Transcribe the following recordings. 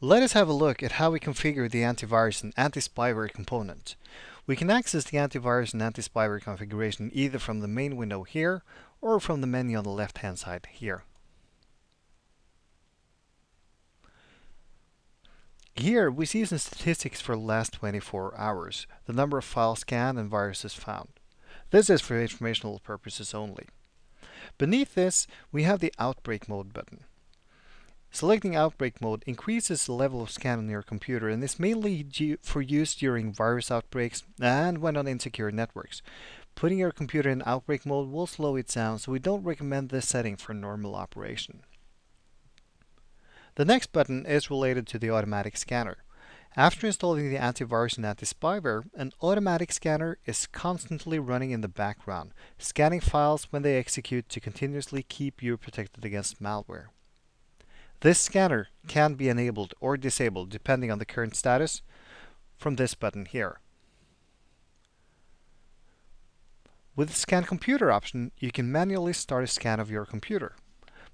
Let us have a look at how we configure the antivirus and anti-spyware component. We can access the antivirus and anti-spyware configuration either from the main window here or from the menu on the left hand side here. Here we see some statistics for the last 24 hours, the number of files scanned and viruses found. This is for informational purposes only. Beneath this we have the Outbreak Mode button. Selecting Outbreak Mode increases the level of scan on your computer and is mainly for use during virus outbreaks and when on insecure networks. Putting your computer in Outbreak Mode will slow it down, so we don't recommend this setting for normal operation. The next button is related to the automatic scanner. After installing the antivirus and anti-spyware, an automatic scanner is constantly running in the background, scanning files when they execute to continuously keep you protected against malware. This scanner can be enabled or disabled depending on the current status from this button here. With the Scan Computer option, you can manually start a scan of your computer.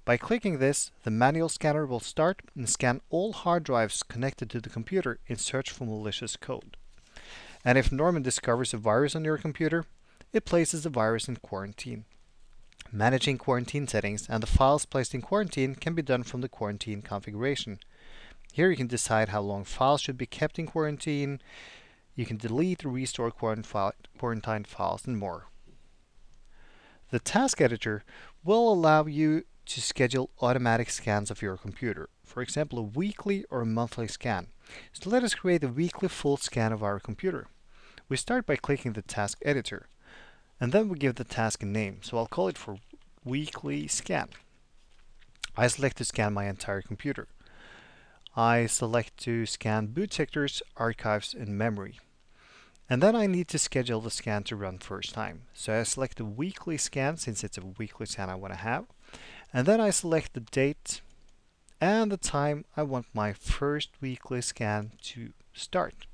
By clicking this, the manual scanner will start and scan all hard drives connected to the computer in search for malicious code. And if Norman discovers a virus on your computer, it places the virus in quarantine. Managing quarantine settings and the files placed in quarantine can be done from the quarantine configuration. Here you can decide how long files should be kept in quarantine. You can delete or restore quarantine files and more. The task editor will allow you to schedule automatic scans of your computer, for example a weekly or a monthly scan. So let us create a weekly full scan of our computer. We start by clicking the task editor, and then we give the task a name, so I'll call it for weekly scan. I select to scan my entire computer. I select to scan boot sectors, archives and memory. And then I need to schedule the scan to run first time. So I select the weekly scan since it's a weekly scan I want to have. And then I select the date and the time I want my first weekly scan to start.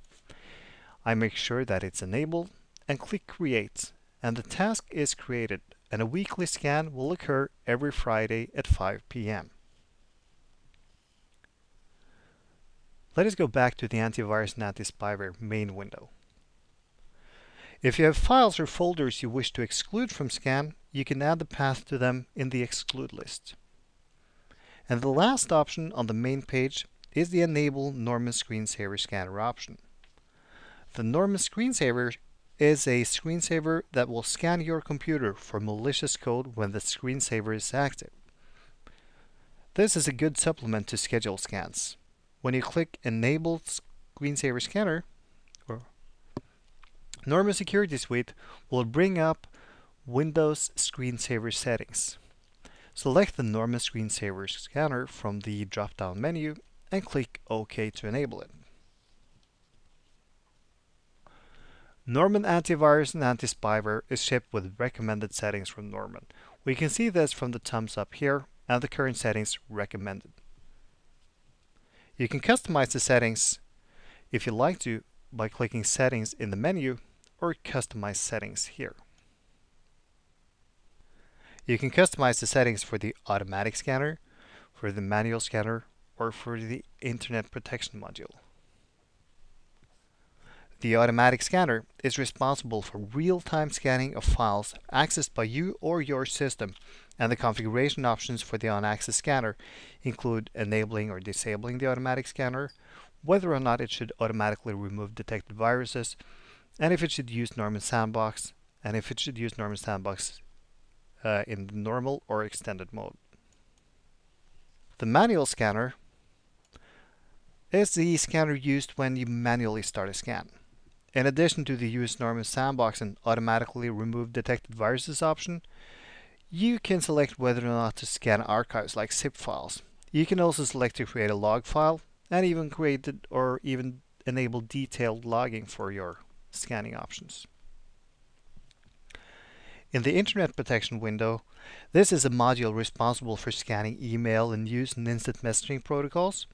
I make sure that it's enabled and click Create, and the task is created, and a weekly scan will occur every Friday at 5 p.m. Let us go back to the antivirus and anti-spyware main window. If you have files or folders you wish to exclude from scan, you can add the path to them in the exclude list. And the last option on the main page is the Enable Norman Screensaver Scanner option. The Norman Screensaver is a screensaver that will scan your computer for malicious code when the screensaver is active. This is a good supplement to schedule scans. When you click Enable Screensaver Scanner, Norman Security Suite will bring up Windows Screensaver settings. Select the Norman Screensaver Scanner from the drop-down menu and click OK to enable it. Norman Antivirus and Anti-Spyware is shipped with recommended settings from Norman. We can see this from the thumbs up here and the current settings recommended. You can customize the settings if you like to by clicking Settings in the menu or Customize Settings here. You can customize the settings for the automatic scanner, for the manual scanner, or for the Internet Protection module. The automatic scanner is responsible for real-time scanning of files accessed by you or your system, and the configuration options for the on-access scanner include enabling or disabling the automatic scanner, whether or not it should automatically remove detected viruses, and if it should use Norman Sandbox, and if it should use Norman Sandbox in normal or extended mode. The manual scanner is the scanner used when you manually start a scan. In addition to the Use Norman Sandbox and automatically remove detected viruses option, you can select whether or not to scan archives like zip files. You can also select to create a log file and even create or even enable detailed logging for your scanning options. In the Internet Protection window, this is a module responsible for scanning email and news and instant messaging protocols.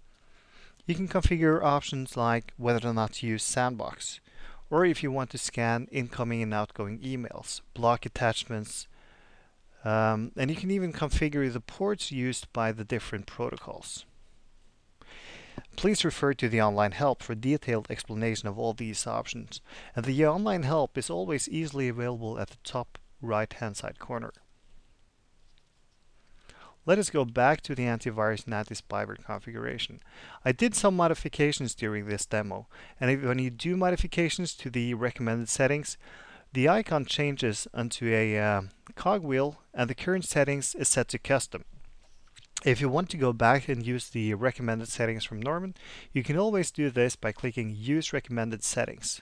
You can configure options like whether or not to use Sandbox, or if you want to scan incoming and outgoing emails, block attachments, and you can even configure the ports used by the different protocols. Please refer to the online help for detailed explanation of all these options, and the online help is always easily available at the top right-hand side corner. Let us go back to the AntiVirus and AntiSpyware configuration. I did some modifications during this demo, and when you do modifications to the recommended settings, the icon changes onto a cogwheel and the current settings is set to custom. If you want to go back and use the recommended settings from Norman, you can always do this by clicking Use Recommended Settings.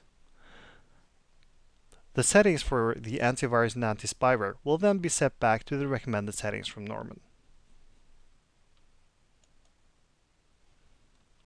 The settings for the AntiVirus and AntiSpyware will then be set back to the recommended settings from Norman.